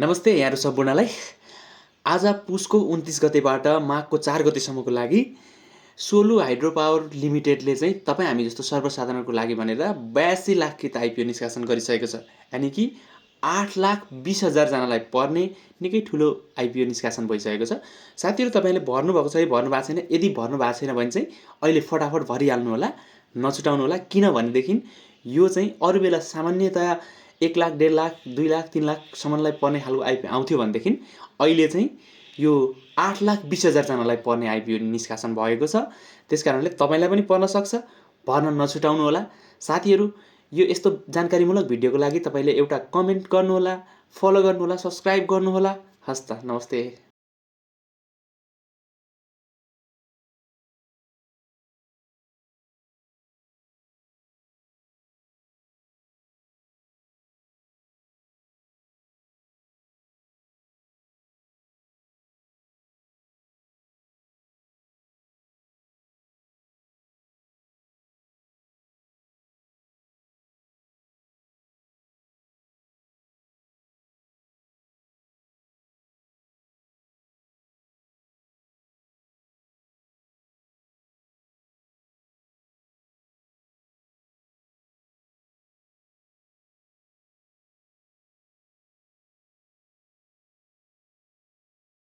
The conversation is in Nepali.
नमस्ते यहाँहरू सम्पूर्णलाई। आज पुसको 29 गतेबाट माघको 4 गतेसम्मको लागि सोलु हाइड्रो पावर लिमिटेडले चाहिँ तपाईँ हामी जस्तो सर्वसाधारणको लागि भनेर 82 लाख कृत आइपिओ निष्कासन गरिसकेको छ। यानि कि 8,20,000 जनालाई पर्ने निकै ठुलो आइपिओ निष्कासन भइसकेको छ। साथीहरू, तपाईँले भर्नुभएको छ कि भर्नु भएको छैन? यदि भर्नु भएको छैन भने चाहिँ अहिले फटाफट भरिहाल्नु होला, नछुटाउनु होला। किनभनेदेखि यो चाहिँ अरू बेला सामान्यतया 1 लाख, 1.5 लाख, 2 लाख, 3 लाखसम्मलाई पर्ने खालको आइपिओ आउँथ्यो भनेदेखि अहिले चाहिँ यो 8,20,000 जनालाई पर्ने आइपिओ निष्कासन भएको छ। त्यस कारणले तपाईँलाई पनि पर्न सक्छ, भर्न नछुटाउनु होला। साथीहरू, यो यस्तो जानकारीमूलक भिडियोको लागि तपाईँले एउटा कमेन्ट गर्नुहोला, फलो गर्नुहोला, सब्सक्राइब गर्नुहोला। हस् त, नमस्ते।